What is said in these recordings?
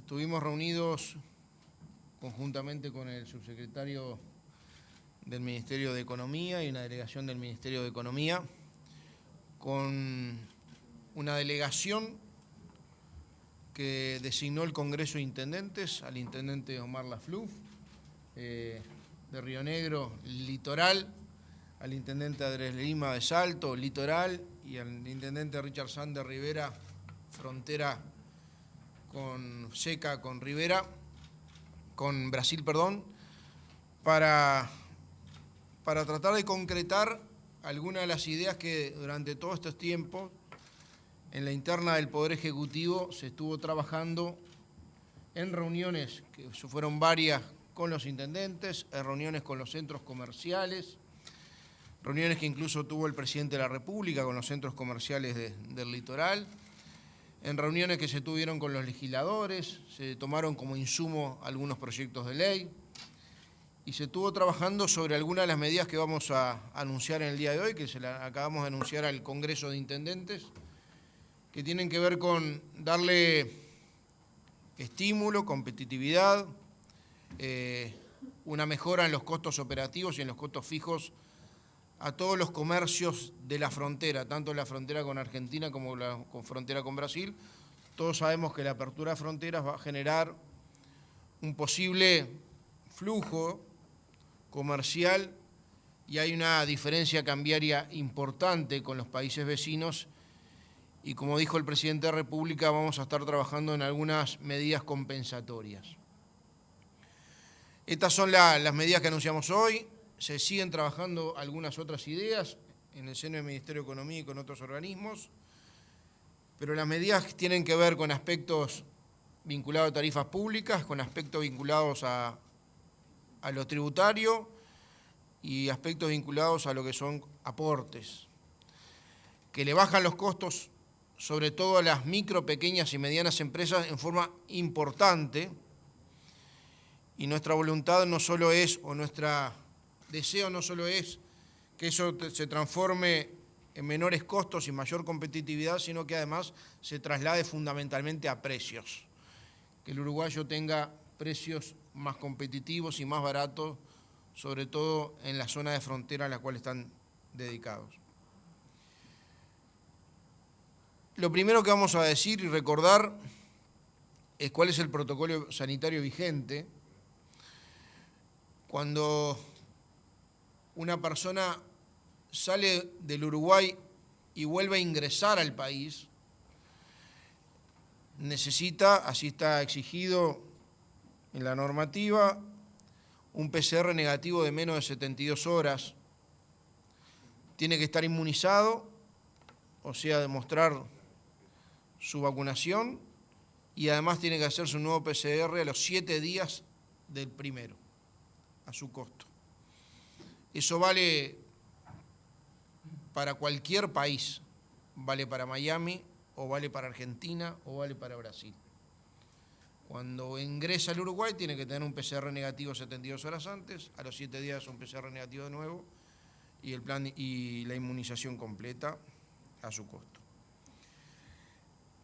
Estuvimos reunidos conjuntamente con el subsecretario del Ministerio de Economía y una delegación del Ministerio de Economía, con una delegación que designó el Congreso de Intendentes, al intendente Omar Lafluf, de Río Negro, Litoral, al intendente Andrés Lima de Salto, Litoral, y al intendente Richard Sanz de Rivera, frontera seca con Brasil, para tratar de concretar algunas de las ideas que durante todos estos tiempos en la interna del Poder Ejecutivo se estuvo trabajando en reuniones, que fueron varias con los intendentes, en reuniones con los centros comerciales, reuniones que incluso tuvo el presidente de la República con los centros comerciales del litoral, en reuniones que se tuvieron con los legisladores, se tomaron como insumo algunos proyectos de ley y se estuvo trabajando sobre algunas de las medidas que vamos a anunciar en el día de hoy, que se las acabamos de anunciar al Congreso de Intendentes, que tienen que ver con darle estímulo, competitividad, una mejora en los costos operativos y en los costos fijos a todos los comercios de la frontera, tanto la frontera con Argentina como la frontera con Brasil. Todos sabemos que la apertura de fronteras va a generar un posible flujo comercial y hay una diferencia cambiaria importante con los países vecinos y, como dijo el presidente de la República, vamos a estar trabajando en algunas medidas compensatorias. Estas son las medidas que anunciamos hoy. Se siguen trabajando algunas otras ideas en el seno del Ministerio de Economía y con otros organismos, pero las medidas tienen que ver con aspectos vinculados a tarifas públicas, con aspectos vinculados a lo tributario y aspectos vinculados a lo que son aportes, que le bajan los costos, sobre todo a las micro, pequeñas y medianas empresas en forma importante, y nuestra voluntad no solo es, o nuestro deseo no solo es que eso se transforme en menores costos y mayor competitividad, sino que además se traslade fundamentalmente a precios, que el uruguayo tenga precios más competitivos y más baratos, sobre todo en la zona de frontera a la cual están dedicados. Lo primero que vamos a decir y recordar es cuál es el protocolo sanitario vigente. Cuando una persona sale del Uruguay y vuelve a ingresar al país, necesita, así está exigido en la normativa, un PCR negativo de menos de 72 horas. Tiene que estar inmunizado, o sea, demostrar su vacunación, y además tiene que hacer su nuevo PCR a los 7 días del primero, a su costo. Eso vale para cualquier país, vale para Miami, o vale para Argentina, o vale para Brasil. Cuando ingresa al Uruguay tiene que tener un PCR negativo 72 horas antes, a los 7 días un PCR negativo de nuevo, y el plan y la inmunización completa a su costo.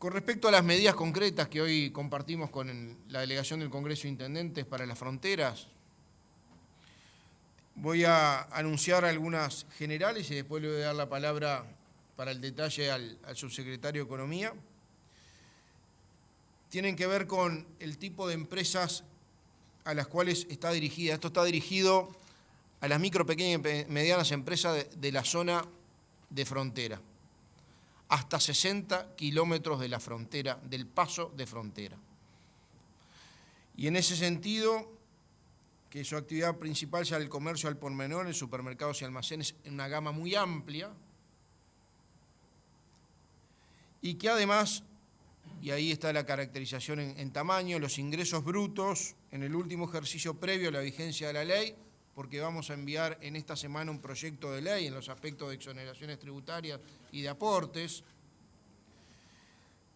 Con respecto a las medidas concretas que hoy compartimos con la delegación del Congreso de Intendentes para las fronteras, voy a anunciar algunas generales y después le voy a dar la palabra para el detalle al subsecretario de Economía. Tienen que ver con el tipo de empresas a las cuales está dirigida. Esto está dirigido a las micro, pequeñas y medianas empresas de la zona de frontera, hasta 60 kilómetros de la frontera, del paso de frontera. Y en ese sentido, que su actividad principal sea el comercio al por menor, en supermercados y almacenes, en una gama muy amplia, y que además, y ahí está la caracterización en tamaño, los ingresos brutos en el último ejercicio previo a la vigencia de la ley, porque vamos a enviar en esta semana un proyecto de ley en los aspectos de exoneraciones tributarias y de aportes,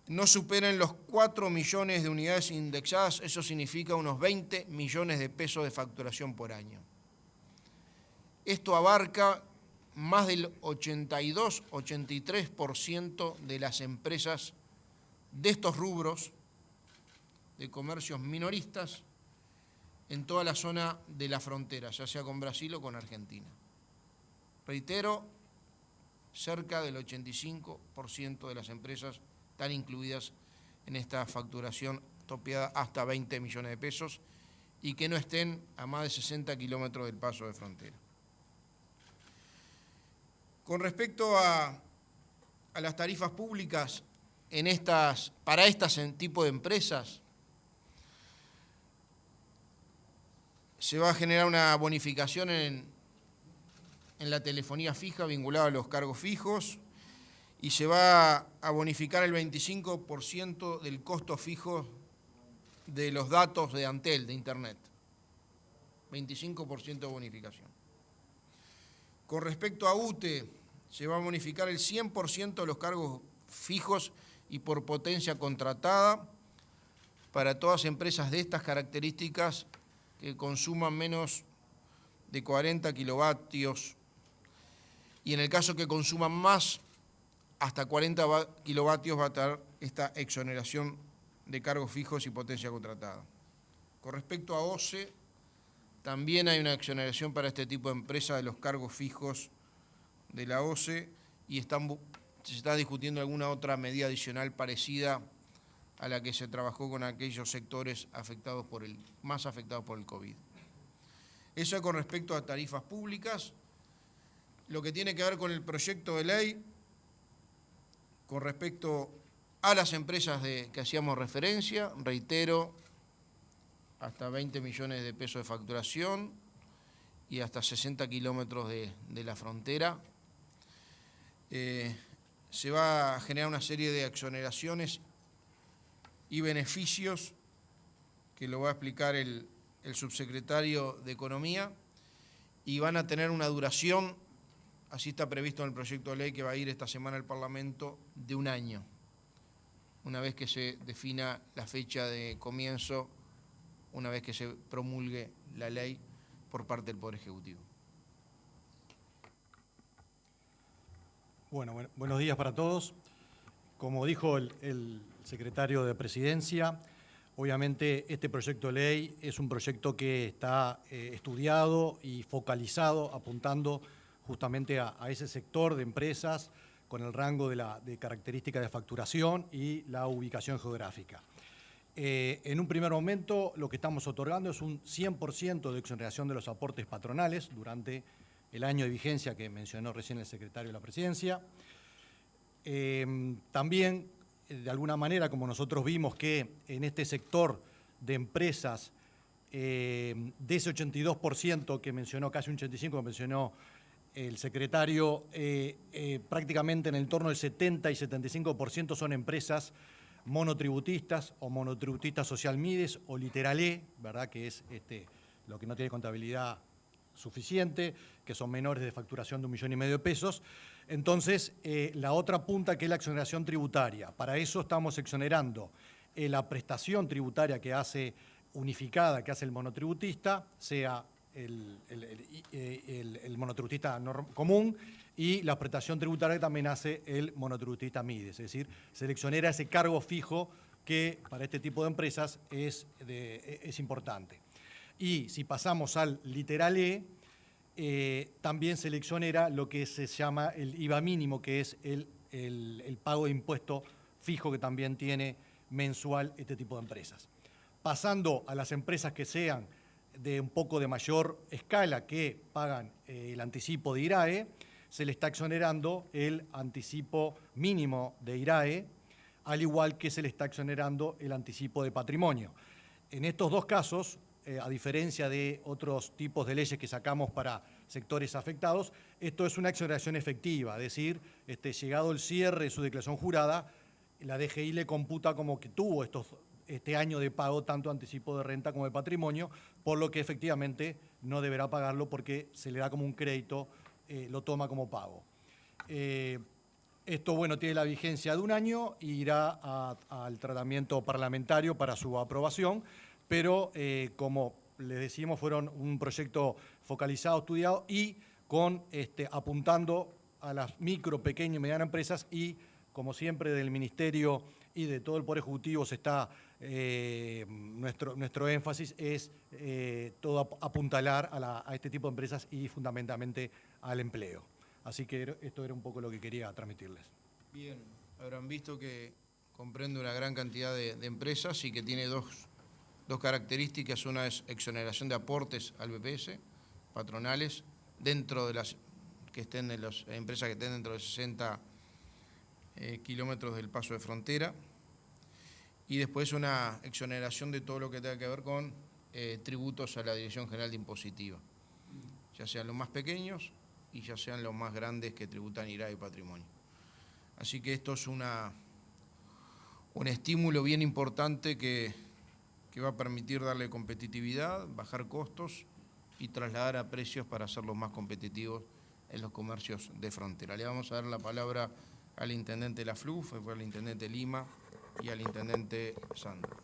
no superen los 4 millones de unidades indexadas, eso significa unos 20 millones de pesos de facturación por año. Esto abarca más del 82-83% de las empresas de estos rubros de comercios minoristas en toda la zona de la frontera, ya sea con Brasil o con Argentina. Reitero, cerca del 85% de las empresas están incluidas en esta facturación topeada hasta 20 millones de pesos y que no estén a más de 60 kilómetros del paso de frontera. Con respecto a las tarifas públicas para estas tipo de empresas, se va a generar una bonificación en la telefonía fija vinculada a los cargos fijos y se va a bonificar el 25% del costo fijo de los datos de Antel, de Internet. 25% de bonificación. Con respecto a UTE, se va a bonificar el 100% de los cargos fijos y por potencia contratada para todas empresas de estas características que consuman menos de 40 kilovatios y en el caso que consuman más, hasta 40 kilovatios va a estar esta exoneración de cargos fijos y potencia contratada. Con respecto a OCE, también hay una exoneración para este tipo de empresas de los cargos fijos de la OCE y se está discutiendo alguna otra medida adicional parecida a la que se trabajó con aquellos sectores más afectados por el COVID. Eso es con respecto a tarifas públicas. Lo que tiene que ver con el proyecto de ley, con respecto a las empresas que hacíamos referencia, reitero, hasta 20 millones de pesos de facturación y hasta 60 kilómetros de la frontera. Se va a generar una serie de exoneraciones y beneficios que lo va a explicar el subsecretario de Economía y van a tener una duración, así está previsto en el proyecto de ley que va a ir esta semana al Parlamento, de 1 año, una vez que se defina la fecha de comienzo, una vez que se promulgue la ley por parte del Poder Ejecutivo. Bueno, buenos días para todos. Como dijo el secretario de Presidencia, obviamente este proyecto de ley es un proyecto que está estudiado y focalizado, apuntando justamente a ese sector de empresas con el rango de características de facturación y la ubicación geográfica. En un primer momento lo que estamos otorgando es un 100% de exoneración de los aportes patronales durante el año de vigencia que mencionó recién el secretario de la Presidencia. También, de alguna manera, como nosotros vimos que en este sector de empresas, de ese 82% que mencionó, casi un 85% que mencionó el secretario, prácticamente en el torno del 70 y 75% son empresas monotributistas o monotributistas social mides o literal E, ¿verdad? Que es lo que no tiene contabilidad suficiente, que son menores de facturación de 1,5 millones de pesos. Entonces, la otra punta que es la exoneración tributaria. Para eso estamos exonerando la prestación tributaria que hace unificada, que hace el monotributista, sea el monotributista común, y la prestación tributaria que también hace el monotributista MIDES, es decir, se le exonera ese cargo fijo que para este tipo de empresas es importante. Y si pasamos al literal E, también se le exonera lo que se llama el IVA mínimo, que es el pago de impuesto fijo que también tiene mensual este tipo de empresas. Pasando a las empresas que sean de un poco de mayor escala, que pagan el anticipo de IRAE, se le está exonerando el anticipo mínimo de IRAE, al igual que se le está exonerando el anticipo de patrimonio. En estos dos casos, a diferencia de otros tipos de leyes que sacamos para sectores afectados, esto es una exoneración efectiva, es decir, llegado el cierre de su declaración jurada, la DGI le computa como que tuvo este año de pago tanto anticipo de renta como de patrimonio, por lo que efectivamente no deberá pagarlo porque se le da como un crédito, lo toma como pago. Esto, bueno, tiene la vigencia de 1 año e irá al tratamiento parlamentario para su aprobación, pero como les decimos, fueron un proyecto focalizado, estudiado y apuntando a las micro, pequeñas y medianas empresas y, como siempre, del Ministerio y de todo el Poder Ejecutivo se está nuestro énfasis es todo apuntalar a este tipo de empresas y fundamentalmente al empleo. Así que esto era un poco lo que quería transmitirles. Bien, habrán visto que comprende una gran cantidad de empresas y que tiene dos características. Una es exoneración de aportes al BPS, patronales, dentro de las que estén en las empresas que estén dentro de 60 kilómetros del paso de frontera. Y después una exoneración de todo lo que tenga que ver con tributos a la Dirección General de Impositiva, ya sean los más pequeños y ya sean los más grandes que tributan IRA y patrimonio. Así que esto es un estímulo bien importante que va a permitir darle competitividad, bajar costos y trasladar a precios para hacerlos más competitivos en los comercios de frontera. Le vamos a dar la palabra al intendente de la FLUF, al intendente Lima y al intendente Sandro.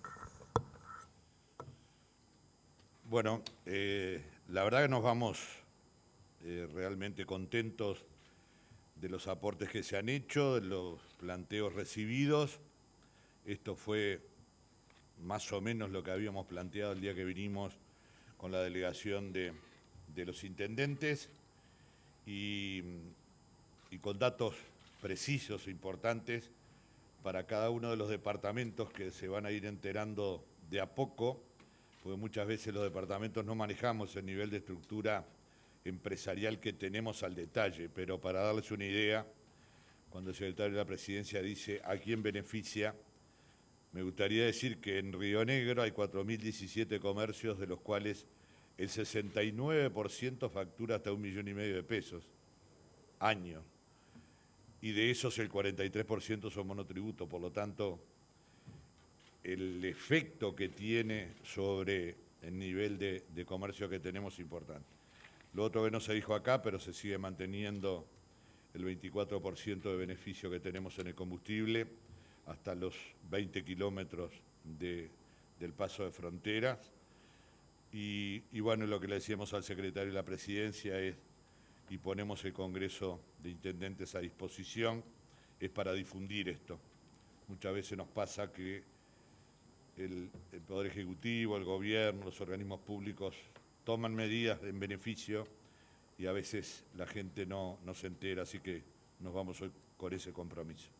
Bueno, la verdad que nos vamos realmente contentos de los aportes que se han hecho, de los planteos recibidos. Esto fue más o menos lo que habíamos planteado el día que vinimos con la delegación de los intendentes y con datos precisos e importantes para cada uno de los departamentos que se van a ir enterando de a poco, porque muchas veces los departamentos no manejamos el nivel de estructura empresarial que tenemos al detalle, pero para darles una idea, cuando el secretario de la Presidencia dice a quién beneficia, me gustaría decir que en Río Negro hay 4.017 comercios, de los cuales el 69% factura hasta 1,5 millones de pesos año, y de esos el 43% son monotributos. Por lo tanto, el efecto que tiene sobre el nivel de comercio que tenemos es importante. Lo otro que no se dijo acá, pero se sigue manteniendo el 24% de beneficio que tenemos en el combustible hasta los 20 kilómetros del paso de fronteras. Y bueno, lo que le decíamos al secretario de la Presidencia es, y ponemos el Congreso de Intendentes a disposición, es para difundir esto. Muchas veces nos pasa que el Poder Ejecutivo, el Gobierno, los organismos públicos toman medidas en beneficio y a veces la gente no se entera, así que nos vamos hoy con ese compromiso.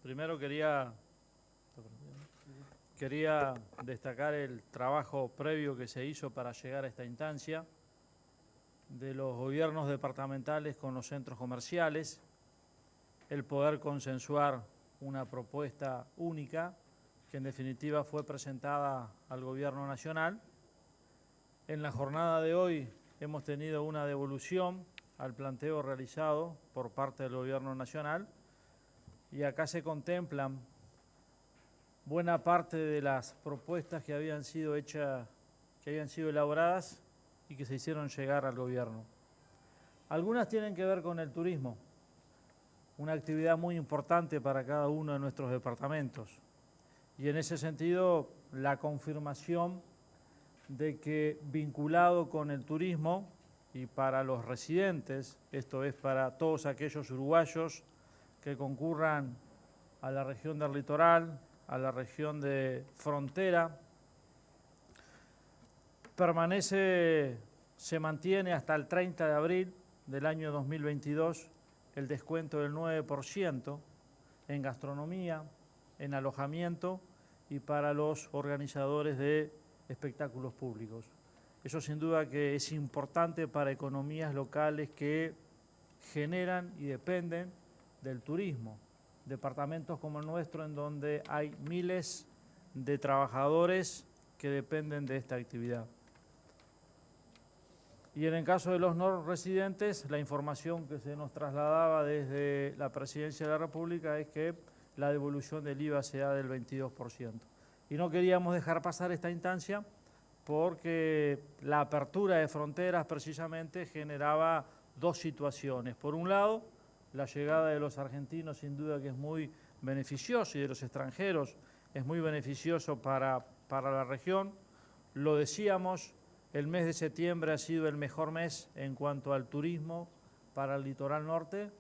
Primero quería destacar el trabajo previo que se hizo para llegar a esta instancia de los gobiernos departamentales con los centros comerciales, el poder consensuar una propuesta única que en definitiva fue presentada al Gobierno Nacional. En la jornada de hoy hemos tenido una devolución al planteo realizado por parte del Gobierno Nacional y acá se contemplan buena parte de las propuestas que habían sido hechas, que habían sido elaboradas y que se hicieron llegar al Gobierno. Algunas tienen que ver con el turismo, una actividad muy importante para cada uno de nuestros departamentos. Y en ese sentido, la confirmación de que vinculado con el turismo y para los residentes, esto es para todos aquellos uruguayos que concurran a la región del litoral, a la región de frontera, se mantiene hasta el 30 de abril del año 2022 el descuento del 9% en gastronomía, en alojamiento y para los organizadores de espectáculos públicos. Eso sin duda que es importante para economías locales que generan y dependen del turismo. Departamentos como el nuestro, en donde hay miles de trabajadores que dependen de esta actividad. Y en el caso de los no residentes, la información que se nos trasladaba desde la Presidencia de la República es que la devolución del IVA se da del 22%. Y no queríamos dejar pasar esta instancia porque la apertura de fronteras precisamente generaba dos situaciones. Por un lado, la llegada de los argentinos sin duda que es muy beneficiosa y de los extranjeros es muy beneficioso para la región. Lo decíamos, el mes de septiembre ha sido el mejor mes en cuanto al turismo para el litoral norte,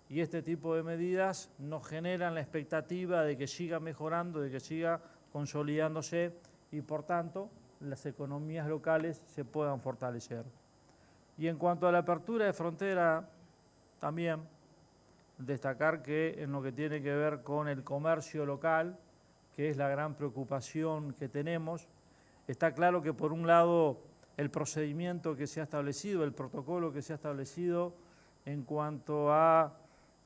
y este tipo de medidas nos generan la expectativa de que siga mejorando, de que siga consolidándose y por tanto las economías locales se puedan fortalecer. Y en cuanto a la apertura de frontera, también destacar que en lo que tiene que ver con el comercio local, que es la gran preocupación que tenemos, está claro que por un lado el procedimiento que se ha establecido, el protocolo que se ha establecido en cuanto a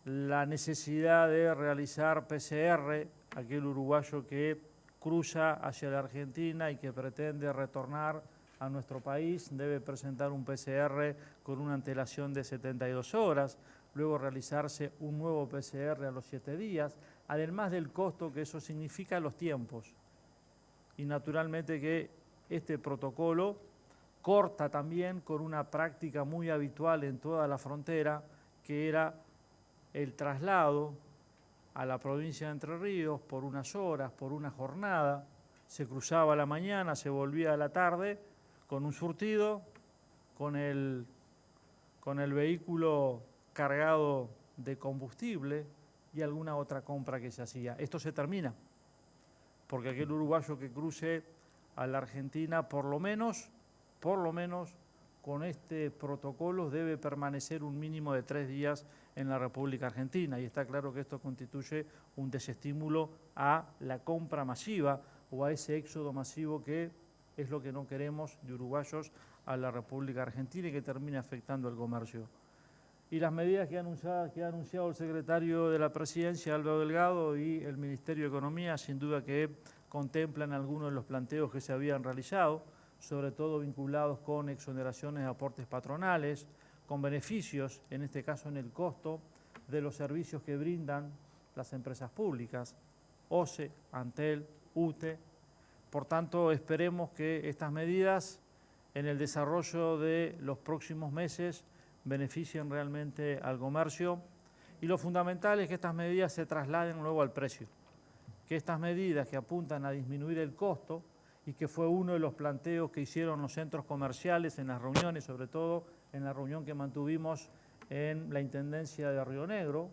la necesidad de realizar PCR, aquel uruguayo que cruza hacia la Argentina y que pretende retornar a nuestro país, debe presentar un PCR con una antelación de 72 horas, luego realizarse un nuevo PCR a los 7 días, además del costo que eso significa, los tiempos. Y naturalmente que este protocolo corta también con una práctica muy habitual en toda la frontera, que era el traslado a la provincia de Entre Ríos por unas horas, por una jornada, se cruzaba a la mañana, se volvía a la tarde, con un surtido, con el vehículo cargado de combustible y alguna otra compra que se hacía. Esto se termina, porque aquel uruguayo que cruce a la Argentina, por lo menos, con este protocolo debe permanecer un mínimo de 3 días en la República Argentina, y está claro que esto constituye un desestímulo a la compra masiva o a ese éxodo masivo que es lo que no queremos de uruguayos a la República Argentina y que termina afectando el comercio. Y las medidas que ha anunciado el secretario de la Presidencia, Álvaro Delgado, y el Ministerio de Economía, sin duda que contemplan algunos de los planteos que se habían realizado, sobre todo vinculados con exoneraciones de aportes patronales, con beneficios, en este caso en el costo de los servicios que brindan las empresas públicas, OCE, Antel, UTE. Por tanto, esperemos que estas medidas en el desarrollo de los próximos meses beneficien realmente al comercio, y lo fundamental es que estas medidas se trasladen luego al precio, que estas medidas que apuntan a disminuir el costo, y que fue uno de los planteos que hicieron los centros comerciales en las reuniones, sobre todo en la reunión que mantuvimos en la Intendencia de Río Negro.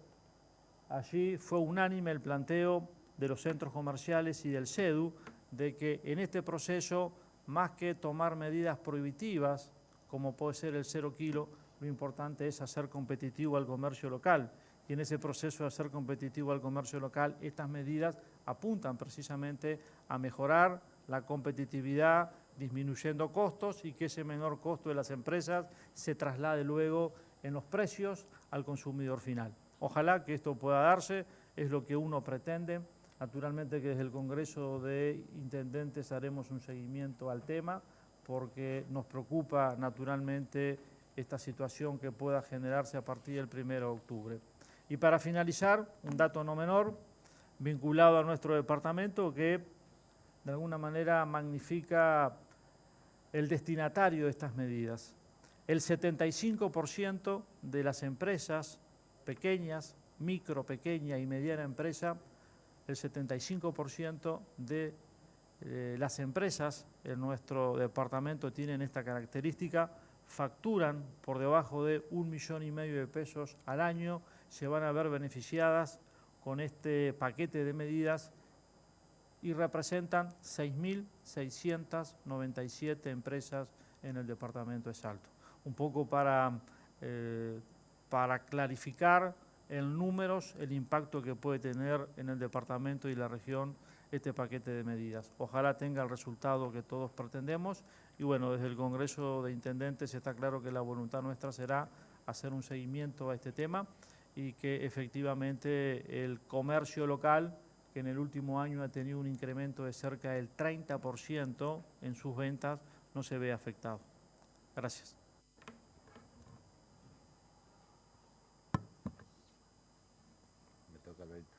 Allí fue unánime el planteo de los centros comerciales y del CEDU de que en este proceso, más que tomar medidas prohibitivas, como puede ser el 0 kilo, lo importante es hacer competitivo al comercio local. Y en ese proceso de hacer competitivo al comercio local, estas medidas apuntan precisamente a mejorar la competitividad, disminuyendo costos, y que ese menor costo de las empresas se traslade luego en los precios al consumidor final. Ojalá que esto pueda darse, es lo que uno pretende. Naturalmente que desde el Congreso de Intendentes haremos un seguimiento al tema, porque nos preocupa naturalmente esta situación que pueda generarse a partir del 1 de octubre. Y para finalizar, un dato no menor, vinculado a nuestro departamento, que de alguna manera magnifica el destinatario de estas medidas. El 75% de las empresas pequeñas, micro, pequeña y mediana empresa, el 75% de las empresas en nuestro departamento tienen esta característica, facturan por debajo de 1,5 millones de pesos al año, se van a ver beneficiadas con este paquete de medidas y representan 6.697 empresas en el departamento de Salto. Un poco para clarificar en números el impacto que puede tener en el departamento y la región este paquete de medidas. Ojalá tenga el resultado que todos pretendemos, y bueno, desde el Congreso de Intendentes está claro que la voluntad nuestra será hacer un seguimiento a este tema, y que efectivamente el comercio local, que en el último año ha tenido un incremento de cerca del 30% en sus ventas, no se vea afectado. Gracias. Me toca, Alberto.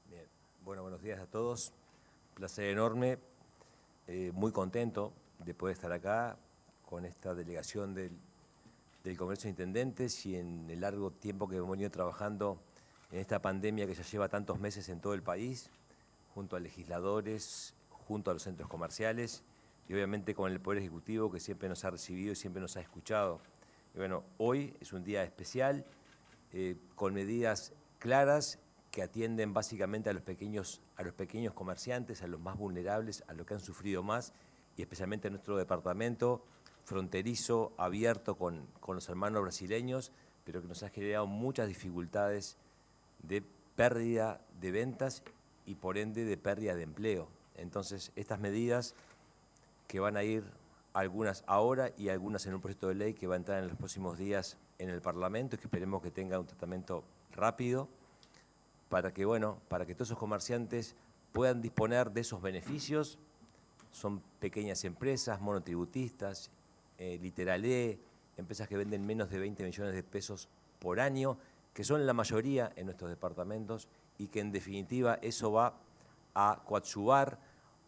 Bien. Bueno, buenos días a todos. Placer enorme, muy contento de poder estar acá con esta delegación del Congreso de Intendentes, y en el largo tiempo que hemos venido trabajando en esta pandemia que ya lleva tantos meses en todo el país, junto a legisladores, junto a los centros comerciales y obviamente con el Poder Ejecutivo que siempre nos ha recibido y siempre nos ha escuchado. Y bueno, hoy es un día especial con medidas claras que atienden básicamente a los pequeños comerciantes, a los más vulnerables, a los que han sufrido más y especialmente en nuestro departamento fronterizo, abierto con los hermanos brasileños, pero que nos ha generado muchas dificultades de pérdida de ventas y por ende de pérdida de empleo. Entonces, estas medidas que van a ir algunas ahora y algunas en un proyecto de ley que va a entrar en los próximos días en el Parlamento y que esperemos que tenga un tratamiento rápido para que todos esos comerciantes puedan disponer de esos beneficios. Son pequeñas empresas, monotributistas, Literalé, empresas que venden menos de 20 millones de pesos por año, que son la mayoría en nuestros departamentos y que en definitiva eso va a coadyuvar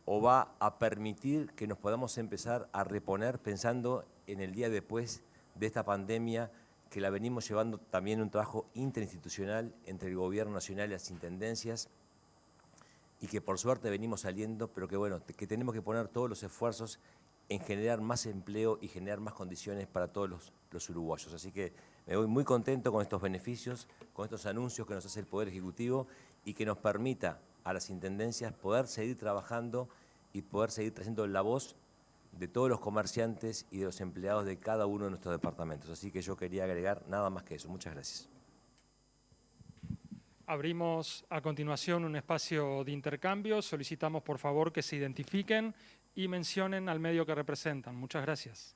o va a permitir que nos podamos empezar a reponer pensando en el día después de esta pandemia, que la venimos llevando también un trabajo interinstitucional entre el Gobierno Nacional y las intendencias y que por suerte venimos saliendo, pero que tenemos que poner todos los esfuerzos en generar más empleo y generar más condiciones para todos los uruguayos. Así que me voy muy contento con estos beneficios, con estos anuncios que nos hace el Poder Ejecutivo y que nos permita a las intendencias poder seguir trabajando y poder seguir trayendo la voz de todos los comerciantes y de los empleados de cada uno de nuestros departamentos. Así que yo quería agregar nada más que eso. Muchas gracias. Abrimos a continuación un espacio de intercambio. Solicitamos por favor que se identifiquen y mencionen al medio que representan. Muchas gracias.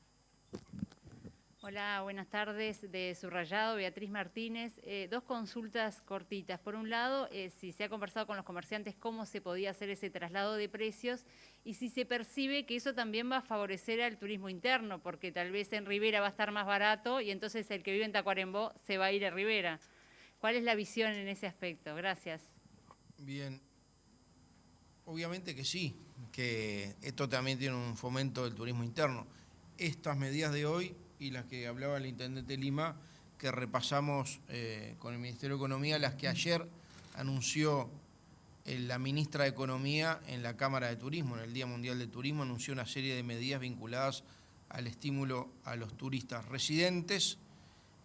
Hola, buenas tardes. De Subrayado, Beatriz Martínez. Dos consultas cortitas. Por un lado, si se ha conversado con los comerciantes cómo se podía hacer ese traslado de precios y si se percibe que eso también va a favorecer al turismo interno, porque tal vez en Rivera va a estar más barato y entonces el que vive en Tacuarembó se va a ir a Rivera. ¿Cuál es la visión en ese aspecto? Gracias. Bien, obviamente que sí, que esto también tiene un fomento del turismo interno. Estas medidas de hoy y las que hablaba el Intendente Lima, que repasamos con el Ministerio de Economía, las que ayer anunció la Ministra de Economía en la Cámara de Turismo, en el Día Mundial del Turismo, anunció una serie de medidas vinculadas al estímulo a los turistas residentes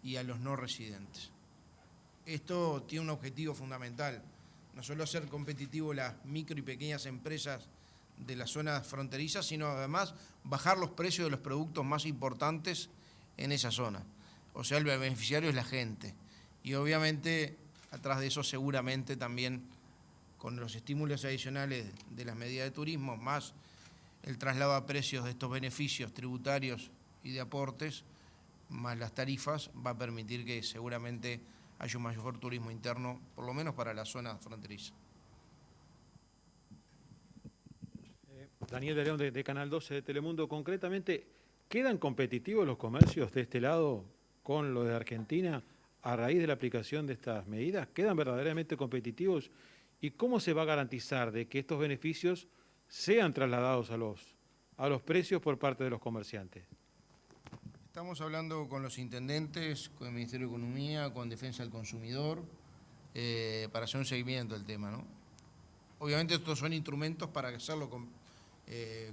y a los no residentes. Esto tiene un objetivo fundamental, no solo hacer competitivo las micro y pequeñas empresas de las zonas fronterizas, sino además bajar los precios de los productos más importantes en esa zona. O sea, el beneficiario es la gente. Y obviamente, atrás de eso seguramente también con los estímulos adicionales de las medidas de turismo, más el traslado a precios de estos beneficios tributarios y de aportes, más las tarifas, va a permitir que seguramente haya un mayor turismo interno, por lo menos para la zona fronteriza. Daniel de León de Canal 12 de Telemundo. Concretamente, ¿quedan competitivos los comercios de este lado con lo de Argentina a raíz de la aplicación de estas medidas? ¿Quedan verdaderamente competitivos? ¿Y cómo se va a garantizar de que estos beneficios sean trasladados a los precios por parte de los comerciantes? Estamos hablando con los intendentes, con el Ministerio de Economía, con Defensa del Consumidor, para hacer un seguimiento del tema, ¿no? Obviamente estos son instrumentos para hacerlo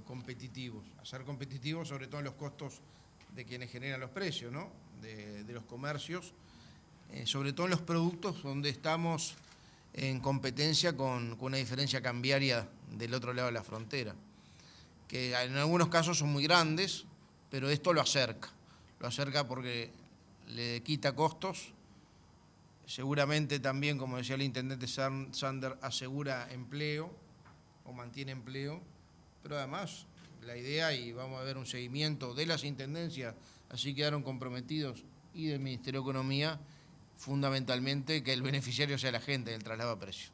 competitivos, hacer competitivos sobre todo en los costos de quienes generan los precios, ¿no? De los comercios, sobre todo en los productos donde estamos en competencia con una diferencia cambiaria del otro lado de la frontera, que en algunos casos son muy grandes, pero esto lo acerca porque le quita costos, seguramente también, como decía el intendente Sander, asegura empleo o mantiene empleo, pero además la idea, y vamos a ver un seguimiento de las intendencias, así quedaron comprometidos, y del Ministerio de Economía, fundamentalmente que el beneficiario sea la gente del traslado a precio.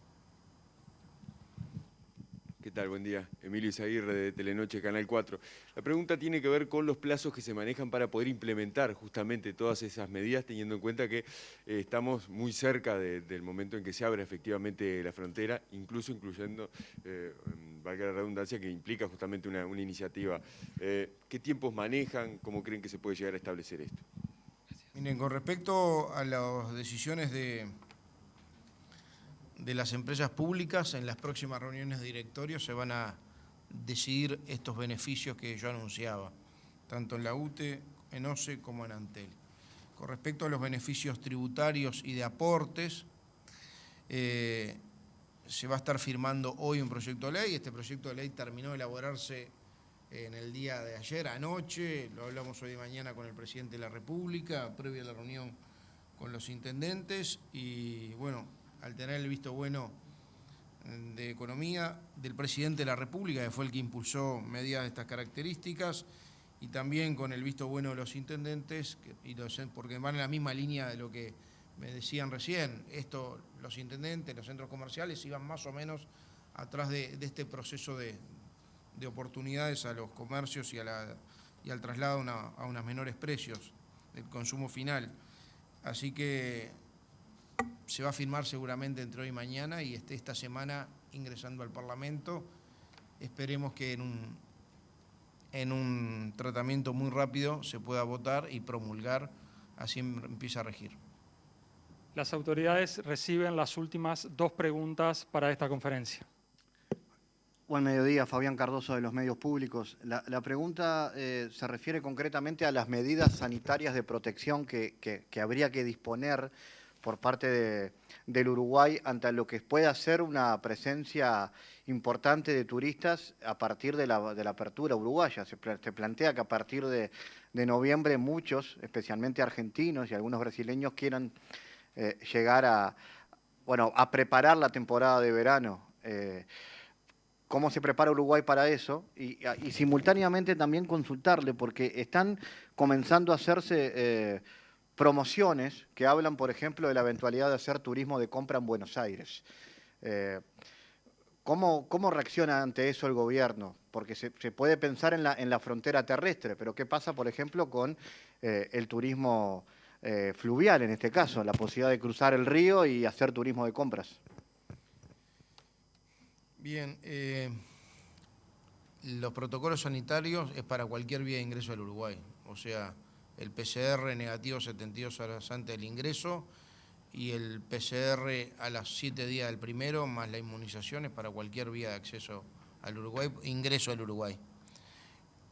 ¿Qué tal? Buen día. Emilio Izaguirre de Telenoche, Canal 4. La pregunta tiene que ver con los plazos que se manejan para poder implementar justamente todas esas medidas, teniendo en cuenta que estamos muy cerca del momento en que se abre efectivamente la frontera, incluso incluyendo, valga la redundancia, que implica justamente una iniciativa. ¿Qué tiempos manejan? ¿Cómo creen que se puede llegar a establecer esto? Miren, con respecto a las decisiones de las empresas públicas, en las próximas reuniones de directorio se van a decidir estos beneficios que yo anunciaba, tanto en la UTE, en OCE como en Antel. Con respecto a los beneficios tributarios y de aportes, se va a estar firmando hoy un proyecto de ley. Este proyecto de ley terminó de elaborarse en el día de ayer, anoche, lo hablamos hoy de mañana con el presidente de la República, previo a la reunión con los intendentes, y bueno, al tener el visto bueno de Economía del presidente de la República, que fue el que impulsó medidas de estas características, y también con el visto bueno de los intendentes, porque van en la misma línea de lo que me decían recién, los intendentes, los centros comerciales iban más o menos atrás de este proceso de oportunidades a los comercios y al traslado a unos menores precios del consumo final. Así que se va a firmar seguramente entre hoy y mañana y esta semana ingresando al Parlamento. Esperemos que en un tratamiento muy rápido se pueda votar y promulgar, así empieza a regir. Las autoridades reciben las últimas 2 preguntas para esta conferencia. Buen mediodía, Fabián Cardoso de los Medios Públicos. La pregunta se refiere concretamente a las medidas sanitarias de protección que habría que disponer por parte del Uruguay ante lo que pueda ser una presencia importante de turistas a partir de la apertura uruguaya. Se plantea que a partir de noviembre muchos, especialmente argentinos y algunos brasileños, quieran llegar a preparar la temporada de verano. ¿Cómo se prepara Uruguay para eso? Y simultáneamente también consultarle, porque están comenzando a hacerse promociones que hablan, por ejemplo, de la eventualidad de hacer turismo de compra en Buenos Aires. ¿Cómo reacciona ante eso el gobierno? Porque se puede pensar en la frontera terrestre, pero ¿qué pasa, por ejemplo, con el turismo fluvial, en este caso, la posibilidad de cruzar el río y hacer turismo de compras? Bien, los protocolos sanitarios es para cualquier vía de ingreso al Uruguay, o sea, el PCR negativo 72 horas antes del ingreso y el PCR a las 7 días del primero, más la inmunización es para cualquier vía de acceso al Uruguay, ingreso al Uruguay.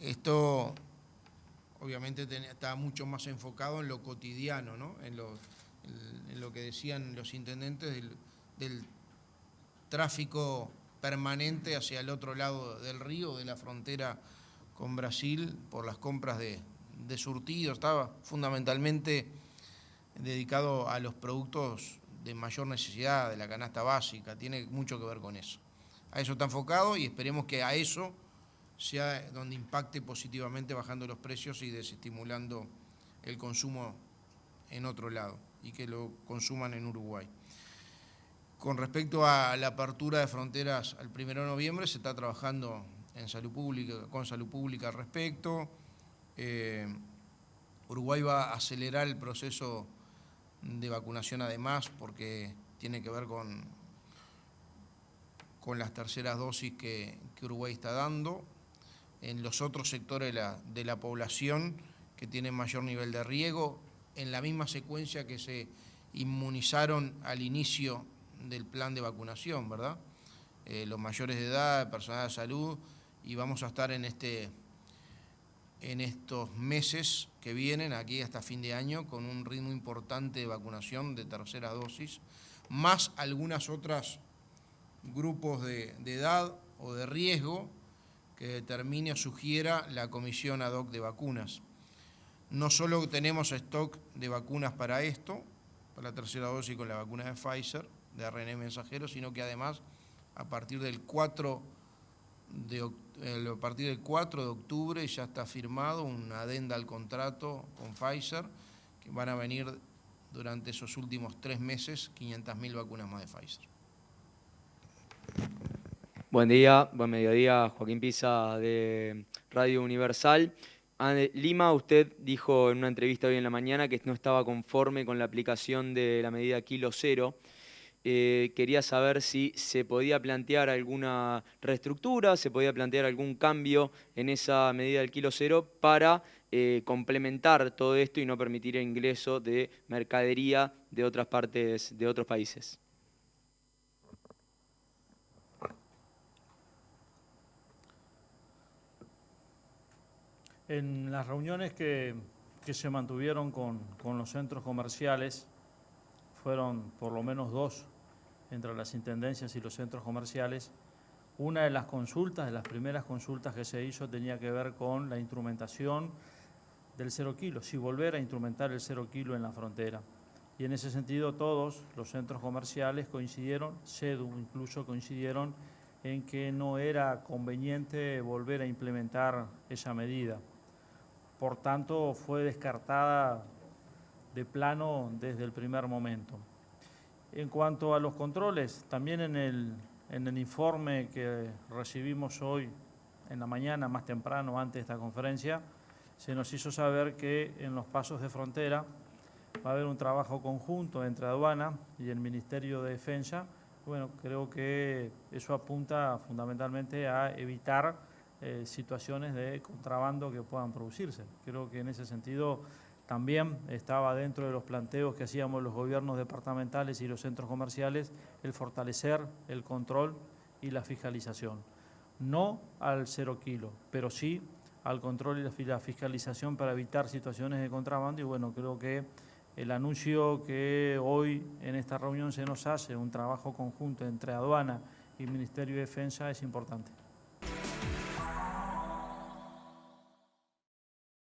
Esto obviamente está mucho más enfocado en lo cotidiano, ¿no? en lo que decían los intendentes del tráfico permanente hacia el otro lado del río, de la frontera con Brasil, por las compras de surtido. Estaba fundamentalmente dedicado a los productos de mayor necesidad, de la canasta básica, tiene mucho que ver con eso. A eso está enfocado y esperemos que a eso sea donde impacte positivamente bajando los precios y desestimulando el consumo en otro lado y que lo consuman en Uruguay. Con respecto a la apertura de fronteras al 1 de noviembre, se está trabajando con Salud Pública al respecto. Uruguay va a acelerar el proceso de vacunación además porque tiene que ver con las terceras dosis que Uruguay está dando. En los otros sectores de la población que tienen mayor nivel de riesgo, en la misma secuencia que se inmunizaron al inicio del plan de vacunación, ¿verdad? Los mayores de edad, personal de salud, y vamos a estar en estos meses que vienen, aquí hasta fin de año, con un ritmo importante de vacunación de tercera dosis, más algunas otras grupos de edad o de riesgo que determine o sugiera la Comisión Ad Hoc de Vacunas. No solo tenemos stock de vacunas para esto, para la tercera dosis con la vacuna de Pfizer, de ARN mensajero, sino que además a partir del 4 de octubre ya está firmado una adenda al contrato con Pfizer, que van a venir durante esos últimos 3 meses 500.000 vacunas más de Pfizer. Buen día, buen mediodía, Joaquín Pisa de Radio Universal. Lima, usted dijo en una entrevista hoy en la mañana que no estaba conforme con la aplicación de la medida Kilo Cero. Quería saber si se podía plantear alguna reestructura, se podía plantear algún cambio en esa medida del Kilo Cero para complementar todo esto y no permitir el ingreso de mercadería de otras partes, de otros países. En las reuniones que se mantuvieron con los centros comerciales, fueron por lo menos 2 entre las intendencias y los centros comerciales. Una de las consultas, de las primeras consultas que se hizo, tenía que ver con la instrumentación del 0 kilo, si volver a instrumentar el 0 kilo en la frontera. Y en ese sentido todos los centros comerciales coincidieron, CEDU incluso coincidieron, en que no era conveniente volver a implementar esa medida. Por tanto, fue descartada de plano desde el primer momento. En cuanto a los controles, también en el informe que recibimos hoy en la mañana, más temprano, antes de esta conferencia, se nos hizo saber que en los pasos de frontera va a haber un trabajo conjunto entre aduana y el Ministerio de Defensa. Bueno, creo que eso apunta fundamentalmente a evitar situaciones de contrabando que puedan producirse. Creo que en ese sentido también estaba dentro de los planteos que hacíamos los gobiernos departamentales y los centros comerciales el fortalecer el control y la fiscalización. No al 0 kilo, pero sí al control y la fiscalización para evitar situaciones de contrabando. Y bueno, creo que el anuncio que hoy en esta reunión se nos hace, un trabajo conjunto entre aduana y Ministerio de Defensa, es importante.